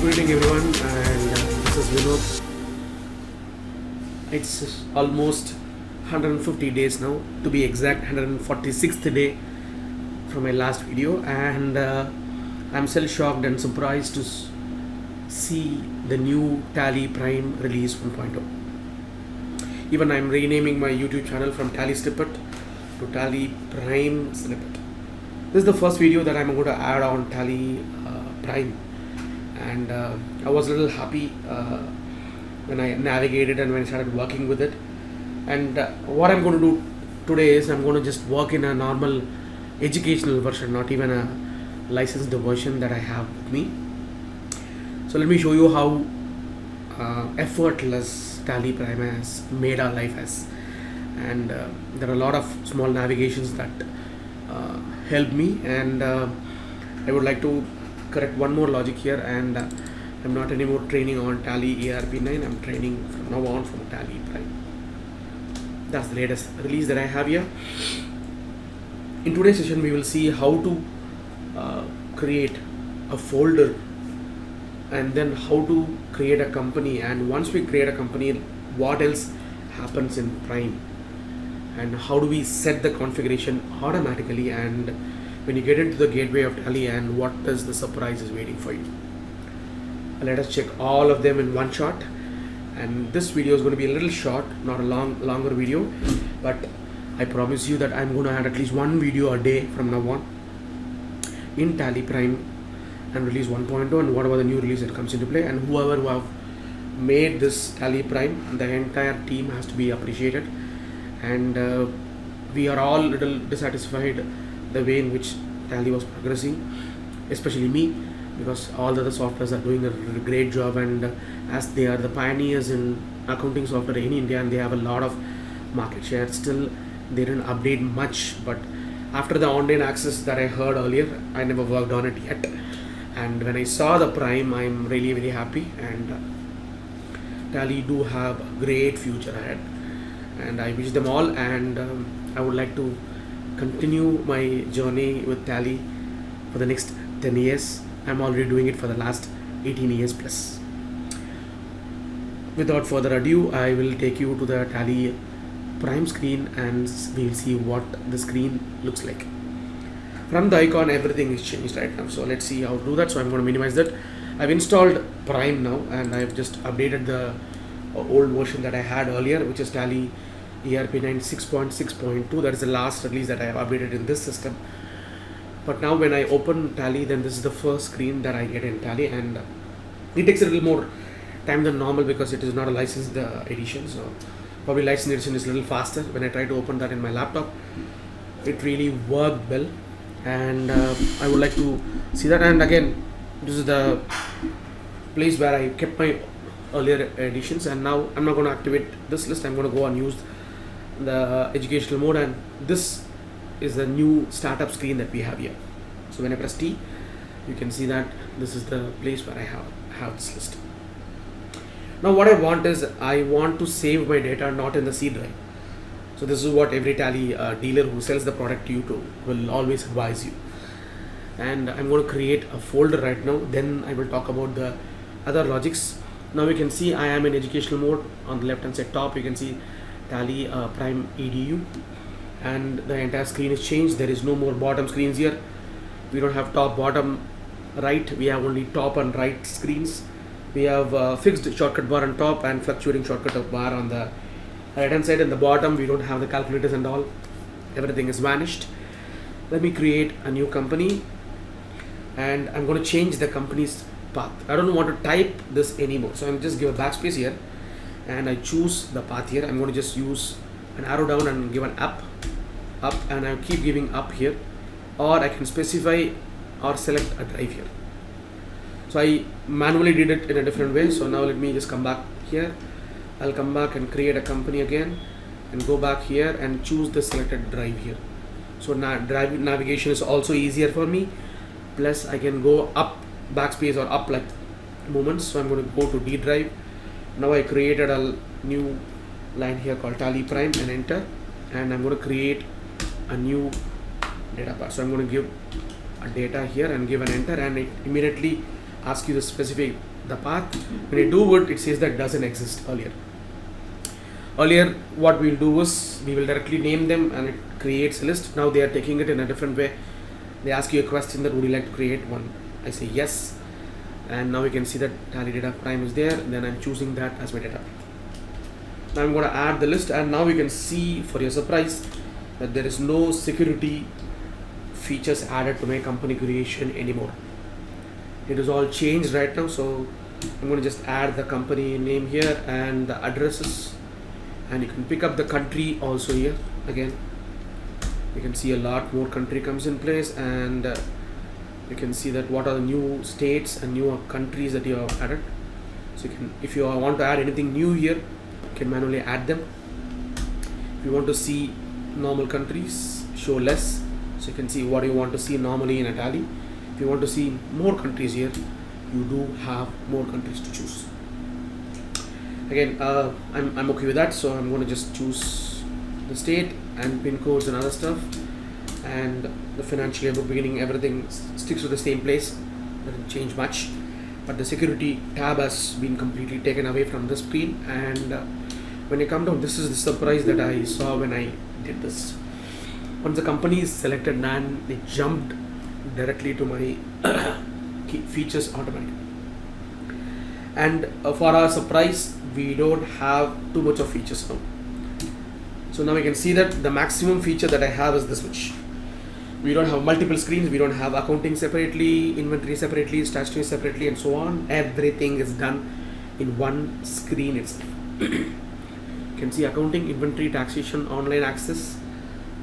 Good evening, everyone, and this is Vinod. It's almost 150 days now, to be exact, 146th day from my last video, and I'm still shocked and surprised to see the new TallyPrime release 1.0. Even I'm renaming my YouTube channel from Tally Snippet to TallyPrime Snippet. This is the first video that I'm going to add on TallyPrime, and I was a little happy when I navigated and when I started working with it. And what I'm going to do today is I'm going to just work in a normal educational version, not even a licensed version that I have with me. So let me show you how effortless TallyPrime has made our life as. And there are a lot of small navigations that help me, and I would like to correct one more logic here. And I'm not anymore training on Tally ERP9. I'm training from now on from TallyPrime. That's the latest release that I have here. In today's session, we will see how to create a folder, and then how to create a company. And once we create a company, what else happens in Prime, and how do we set the configuration automatically, and when you get into the gateway of Tally, and what is the surprise is waiting for you. Let us check all of them in one shot. And this video is going to be a little short, not a longer video, but I promise you that I'm going to add at least one video a day from now on in TallyPrime and release 1.0 and whatever the new release that comes into play. And whoever who have made this TallyPrime, the entire team has to be appreciated. And we are all a little dissatisfied the way in which Tally was progressing, especially me, because all the other softwares are doing a great job, and as they are the pioneers in accounting software in India, and they have a lot of market share. Still, they didn't update much, but after the online access that I heard earlier, I never worked on it yet. And when I saw the Prime, I'm really very happy, and Tally do have a great future ahead, and I wish them all. And I would like to continue my journey with Tally for the next 10 years. I'm already doing it for the last 18 years plus. Without further ado, I will take you to the TallyPrime screen, and we'll see what the screen looks like. From the icon, everything is changed right now. So let's see how to do that. So I'm going to minimize that. I've installed Prime now, and I've just updated the old version that I had earlier, which is Tally ERP9 6.6.2. That is the last release that I have updated in this system. But now when I open Tally, then this is the first screen that I get in Tally, and it takes a little more time than normal because it is not a licensed edition. So probably licensed edition is a little faster. When I try to open that in my laptop, it really worked well, and I would like to see that. And again, this is the place where I kept my earlier editions, and now I'm not going to activate this list. I'm going to go and use the educational mode, and this is the new startup screen that we have here. So when I press T, you can see that this is the place where I have this list. Now what I want is, I want to save my data not in the C drive. So this is what every Tally dealer who sells the product to you will always advise you. And I'm going to create a folder right now, then I will talk about the other logics. Now you can see I am in educational mode. On the left hand side top, you can see Tally Prime EDU, and the entire screen is changed. There is no more bottom screens here. We don't have top, bottom, right. We have only top and right screens. We have fixed shortcut bar on top and fluctuating shortcut bar on the right hand side. And the bottom, we don't have the calculators and all. Everything is vanished. Let me create a new company, and I'm going to change the company's path. I don't want to type this anymore, so I'm just give a backspace here, and I choose the path here. I'm going to just use an arrow down and give an up, and I keep giving up here, or I can specify or select a drive here. So I manually did it in a different way. So now let me just come back here. I'll come back and create a company again, and go back here and choose the selected drive here. So now drive navigation is also easier for me, plus I can go up, backspace or up like movements. So I'm going to go to D drive. Now I created a new line here called TallyPrime, and enter, and I'm going to create a new data bar. So I'm going to give a data here and give an enter, and it immediately ask you to specify the path. When you do it, it says that doesn't exist earlier. Earlier, what we'll do is we will directly name them and it creates a list. Now they are taking it in a different way. They ask you a question that would you like to create one. I say yes, and now you can see that Tally Data Prime is there. Then I'm choosing that as my data. Now I'm going to add the list, and now you can see for your surprise that there is no security features added to my company creation anymore. It is all changed right now. So I'm going to just add the company name here and the addresses, and you can pick up the country also here. Again, you can see a lot more country comes in place, and you can see that what are the new states and new countries that you have added. So you can, if you want to add anything new here, you can manually add them. If you want to see normal countries, show less, so you can see what you want to see normally in a tally. If you want to see more countries here, you do have more countries to choose. Again, I'm okay with that, so I'm going to just choose the state and pin codes and other stuff, and the financial year beginning, everything sticks to the same place, doesn't change much. But the security tab has been completely taken away from the screen, and when you come down, this is the surprise that I saw when I did this. Once the company is selected, then they jumped directly to my key features automatically. And for our surprise, we don't have too much of features now. So now we can see that the maximum feature that I have is this much. We don't have multiple screens, we don't have accounting separately, inventory separately, statutory separately, and so on. Everything is done in one screen itself. You can see accounting, inventory, taxation, online access,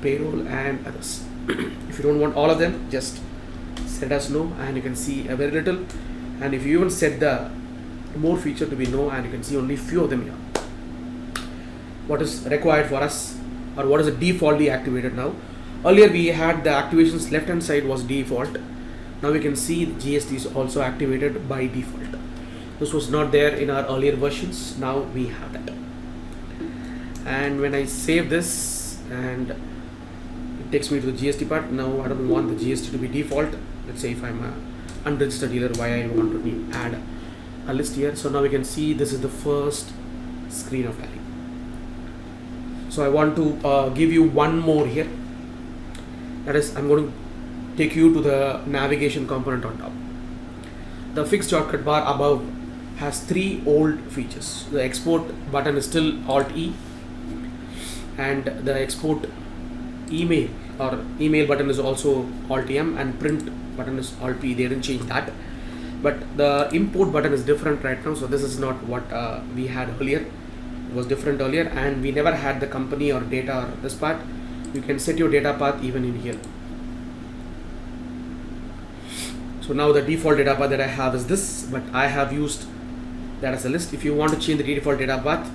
payroll, and others. If you don't want all of them, just set as no, and you can see a very little. And if you even set the more feature to be no, and you can see only few of them here. What is required for us, or what is the defaultly activated now? Earlier we had the activations left hand side was default. Now we can see the GST is also activated by default. This was not there in our earlier versions. Now we have that. And when I save this, and it takes me to the GST part. Now I don't want the GST to be default. Let's say if I'm a unregistered dealer, why I want to add a list here. So now we can see this is the first screen of Tally. So I want to give you one more here. That is, I'm going to take you to the navigation component on top. The fixed shortcut bar above has three old features. The export button is still Alt E, and the export email or email button is also Alt M, and print button is Alt P. They didn't change that, but the import button is different right now. So this is not what we had earlier. It was different earlier, and we never had the company or data or this part. You can set your data path even in here. So now the default data path that I have is this, but I have used that as a list. If you want to change the default data path,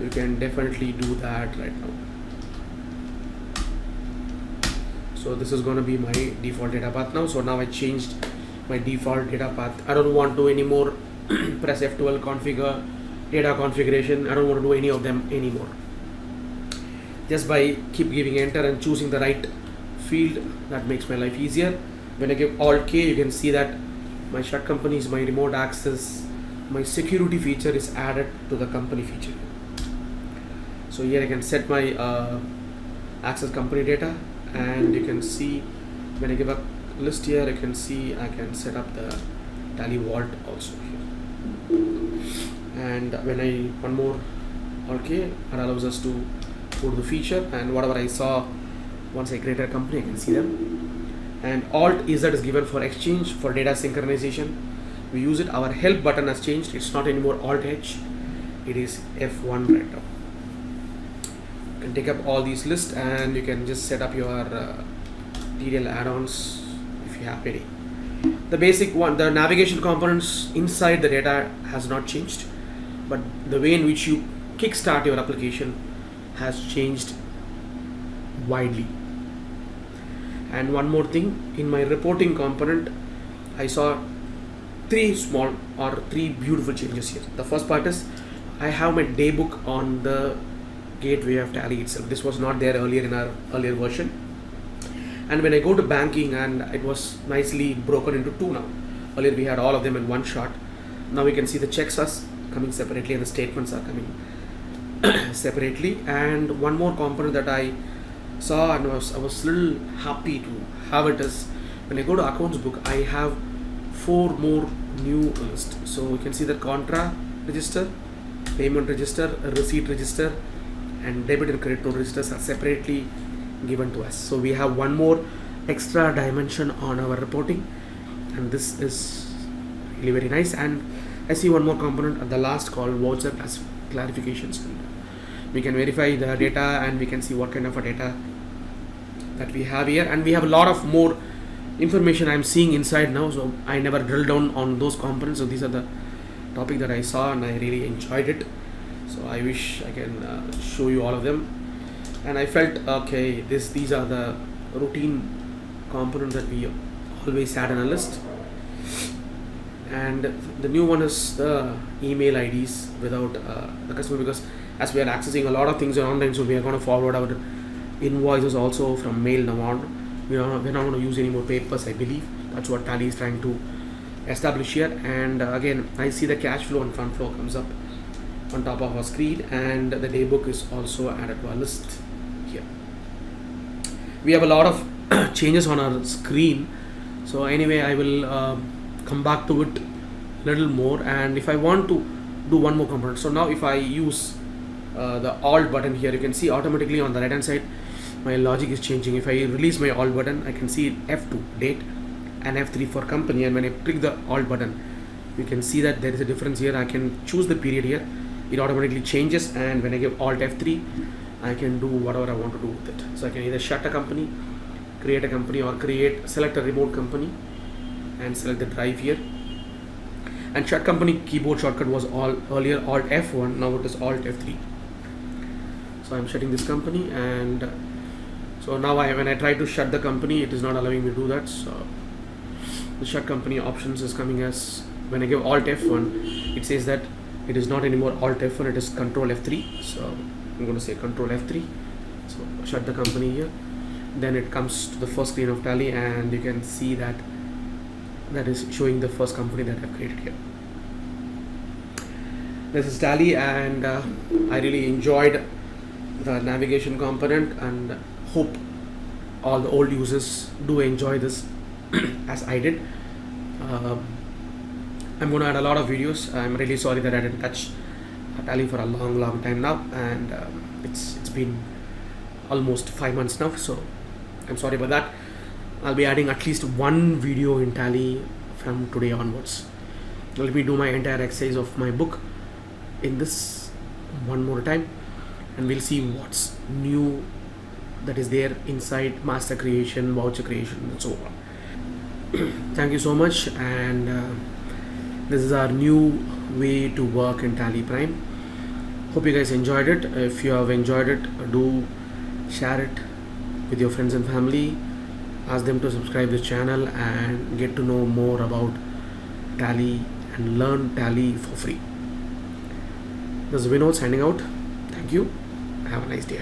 you can definitely do that right now. So this is going to be my default data path now. So now I changed my default data path. I don't want to anymore press F12 configure data configuration. I don't want to do any of them anymore. Just by keep giving enter and choosing the right field, that makes my life easier. When I give Alt K, you can see that my shut companies, my remote access, my security feature is added to the company feature. So here I can set my access company data, and you can see when I give a list here, you can see I can set up the Tally Vault also here. And when I one more Alt K, it allows us to go to the feature, and whatever I saw once I created a company, I can see them. And Alt Z is given for exchange, for data synchronization. We use it. Our help button has changed. It's not anymore Alt H, it is F1 right now. You can take up all these lists, and you can just set up your TDL add-ons if you have any. The basic one, the navigation components inside the data has not changed, but the way in which you kickstart your application has changed widely. And one more thing, in my reporting component, I saw three beautiful changes here. The first part is I have my daybook on the gateway of Tally itself. This was not there earlier in our earlier version. And when I go to banking, and it was nicely broken into two now. Earlier we had all of them in one shot. Now we can see the checks are coming separately and the statements are coming separately. And one more component that I saw and I was little happy to have it is when I go to accounts book, I have 4 more new lists. So you can see the contra register, payment register, receipt register, and debit and credit note registers are separately given to us. So we have one more extra dimension on our reporting, and this is really very nice. And I see one more component at the last called voucher clarifications. We can verify the data and we can see what kind of a data that we have here, and we have a lot of more information I'm seeing inside now, so I never drilled down on those components. So these are the topic that I saw and I really enjoyed it, so I wish I can show you all of them. And I felt okay, these are the routine components that we always had on a list. And the new one is the email IDs without the customer, because as we are accessing a lot of things online, so we are going to forward our invoices also from mail now on. We're not going to use any more papers, I believe. That's what Tally is trying to establish here. And again, I see the cash flow and fund flow comes up on top of our screen, and the day book is also added to our list here. We have a lot of changes on our screen, so anyway I will come back to it a little more. And if I want to do one more component, so now if I use the alt button here, you can see automatically on the right hand side my logic is changing. If I release my alt button, I can see F2 date and F3 for company, and when I click the alt button, you can see that there is a difference here. I can choose the period here, it automatically changes, and when I give alt F3, I can do whatever I want to do with it. So I can either shut a company, create a company, or select a remote company and select the drive here. And shut company keyboard shortcut was earlier alt F1, now it is alt F3. So I'm shutting this company, and so now when I try to shut the company, it is not allowing me to do that. So the shut company options is coming as, when I give alt F1, it says that it is not anymore alt F1, it is control F3. So I'm going to say control F3. So shut the company here. Then it comes to the first screen of Tally, and you can see that is showing the first company that I've created here. This is Tally, and I really enjoyed the navigation component, and hope all the old users do enjoy this as I did. I'm going to add a lot of videos. I'm really sorry that I didn't touch Tally for a long time now, and it's been almost 5 months now, so I'm sorry about that. I'll be adding at least one video in Tally from today onwards. Let me do my entire exercise of my book in this one more time, and we'll see what's new that is there inside master creation, voucher creation, and so on. Thank you so much, and this is our new way to work in TallyPrime. Hope you guys enjoyed it. If you have enjoyed it, do share it with your friends and family. Ask them to subscribe this channel and get to know more about Tally and learn Tally for free. This is Vinod signing out. Thank you. Have a nice day.